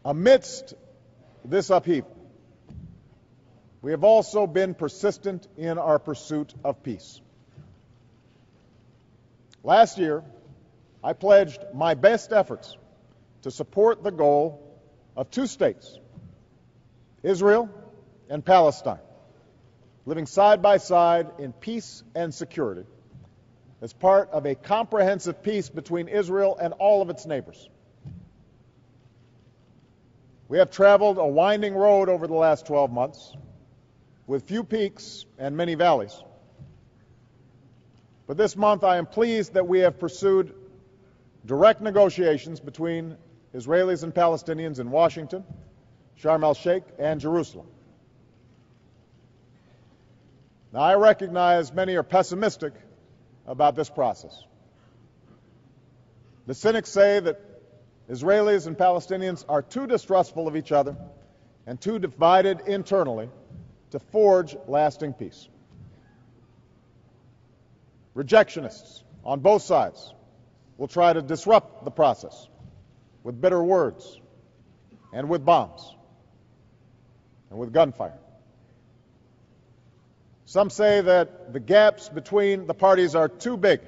Amidst this upheaval, we have also been persistent in our pursuit of peace. Last year, I pledged my best efforts to support the goal of two states, Israel and Palestine, living side by side in peace and security as part of a comprehensive peace between Israel and all of its neighbors. We have traveled a winding road over the last 12 months with few peaks and many valleys. But this month I am pleased that we have pursued direct negotiations between Israelis and Palestinians in Washington, Sharm el-Sheikh, and Jerusalem. Now, I recognize many are pessimistic about this process. The cynics say that Israelis and Palestinians are too distrustful of each other and too divided internally to forge lasting peace. Rejectionists on both sides will try to disrupt the process with bitter words and with bombs and with gunfire. Some say that the gaps between the parties are too big,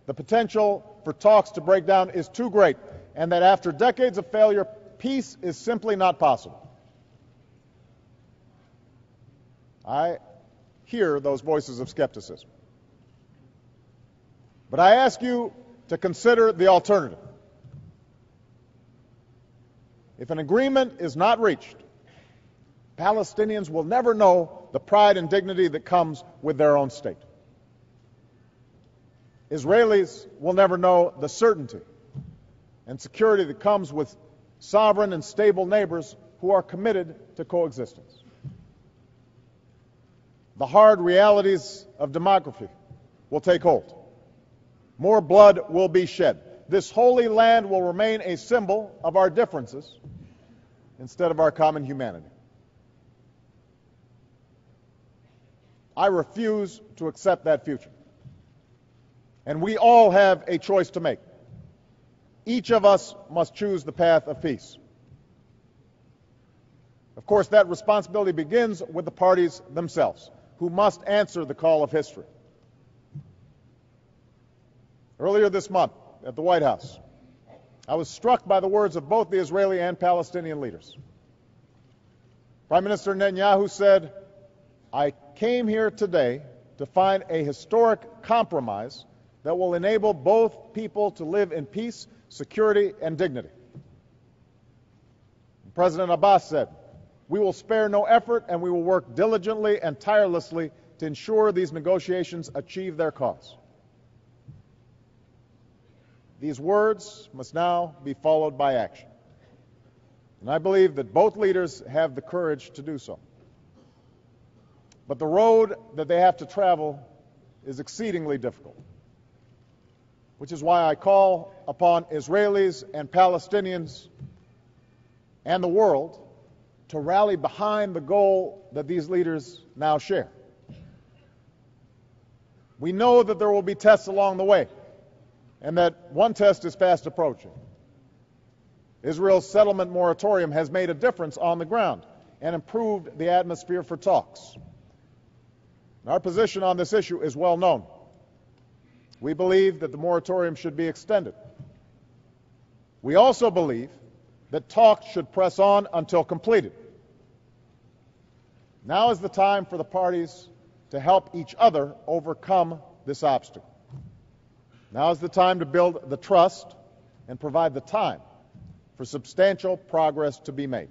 the potential for talks to break down is too great, and that after decades of failure, peace is simply not possible. I hear those voices of skepticism. But I ask you to consider the alternative. If an agreement is not reached, Palestinians will never know the pride and dignity that comes with their own state. Israelis will never know the certainty and security that comes with sovereign and stable neighbors who are committed to coexistence. The hard realities of demography will take hold. More blood will be shed. This holy land will remain a symbol of our differences instead of our common humanity. I refuse to accept that future. And we all have a choice to make. Each of us must choose the path of peace. Of course, that responsibility begins with the parties themselves, who must answer the call of history. Earlier this month at the White House, I was struck by the words of both the Israeli and Palestinian leaders. Prime Minister Netanyahu said, "I came here today to find a historic compromise that will enable both people to live in peace, security, and dignity." And President Abbas said, "We will spare no effort and we will work diligently and tirelessly to ensure these negotiations achieve their cause." These words must now be followed by action. And I believe that both leaders have the courage to do so. But the road that they have to travel is exceedingly difficult, which is why I call upon Israelis and Palestinians and the world to rally behind the goal that these leaders now share. We know that there will be tests along the way, and that one test is fast approaching. Israel's settlement moratorium has made a difference on the ground and improved the atmosphere for talks. Our position on this issue is well known. We believe that the moratorium should be extended. We also believe that talks should press on until completed. Now is the time for the parties to help each other overcome this obstacle. Now is the time to build the trust and provide the time for substantial progress to be made.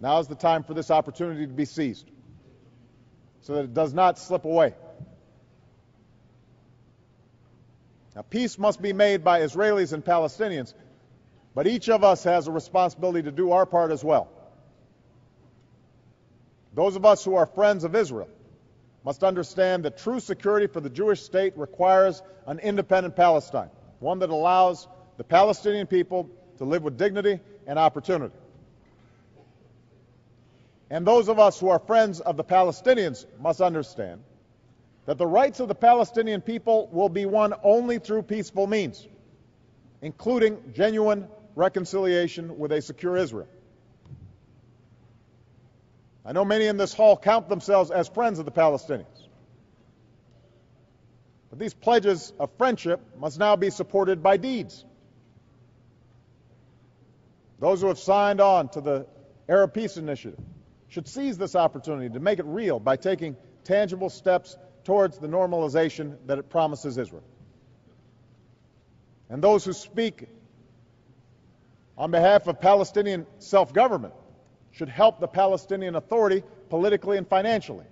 Now is the time for this opportunity to be seized so that it does not slip away. Now, peace must be made by Israelis and Palestinians, but each of us has a responsibility to do our part as well. Those of us who are friends of Israel must understand that true security for the Jewish state requires an independent Palestine, one that allows the Palestinian people to live with dignity and opportunity. And those of us who are friends of the Palestinians must understand that the rights of the Palestinian people will be won only through peaceful means, including genuine reconciliation with a secure Israel. I know many in this hall count themselves as friends of the Palestinians. But these pledges of friendship must now be supported by deeds. Those who have signed on to the Arab Peace Initiative should seize this opportunity to make it real by taking tangible steps towards the normalization that it promises Israel. And those who speak on behalf of Palestinian self-government should help the Palestinian Authority politically and financially,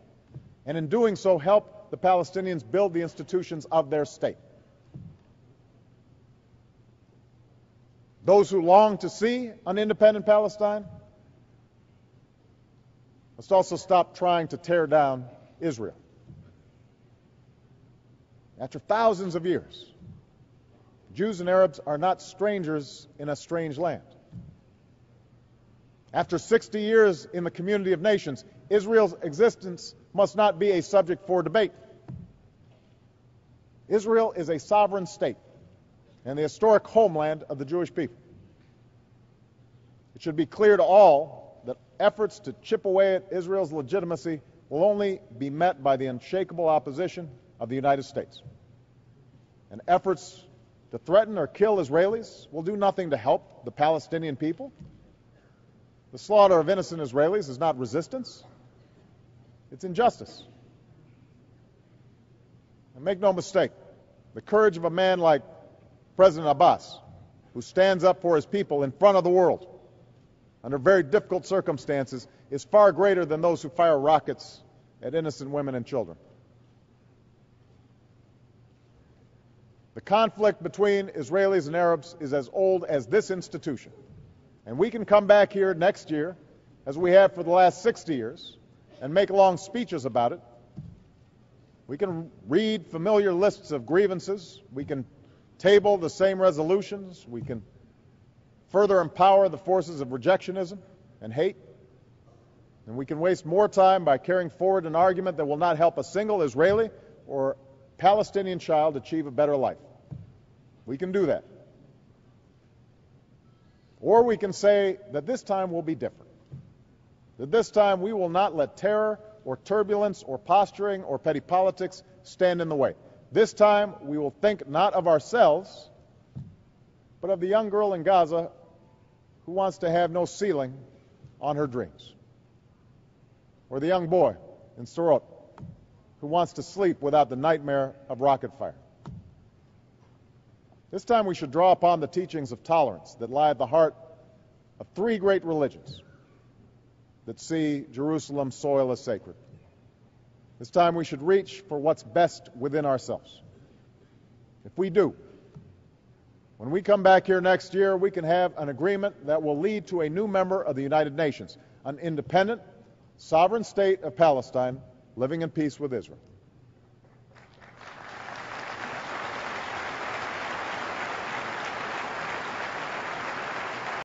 and in doing so help the Palestinians build the institutions of their state. Those who long to see an independent Palestine must also stop trying to tear down Israel. After thousands of years, Jews and Arabs are not strangers in a strange land. After 60 years in the community of nations, Israel's existence must not be a subject for debate. Israel is a sovereign state and the historic homeland of the Jewish people. It should be clear to all that efforts to chip away at Israel's legitimacy will only be met by the unshakable opposition of the United States. And efforts to threaten or kill Israelis will do nothing to help the Palestinian people. The slaughter of innocent Israelis is not resistance, it's injustice. And make no mistake, the courage of a man like President Abbas, who stands up for his people in front of the world under very difficult circumstances, is far greater than those who fire rockets at innocent women and children. The conflict between Israelis and Arabs is as old as this institution. And we can come back here next year, as we have for the last 60 years, and make long speeches about it. We can read familiar lists of grievances. We can table the same resolutions. We can further empower the forces of rejectionism and hate. And we can waste more time by carrying forward an argument that will not help a single Israeli or Palestinian child achieve a better life. We can do that. Or we can say that this time will be different. That this time we will not let terror or turbulence or posturing or petty politics stand in the way. This time we will think not of ourselves, but of the young girl in Gaza who wants to have no ceiling on her dreams. Or the young boy in Sderot who wants to sleep without the nightmare of rocket fire. This time we should draw upon the teachings of tolerance that lie at the heart of three great religions that see Jerusalem's soil as sacred. This time we should reach for what's best within ourselves. If we do, when we come back here next year, we can have an agreement that will lead to a new member of the United Nations, an independent, sovereign state of Palestine living in peace with Israel.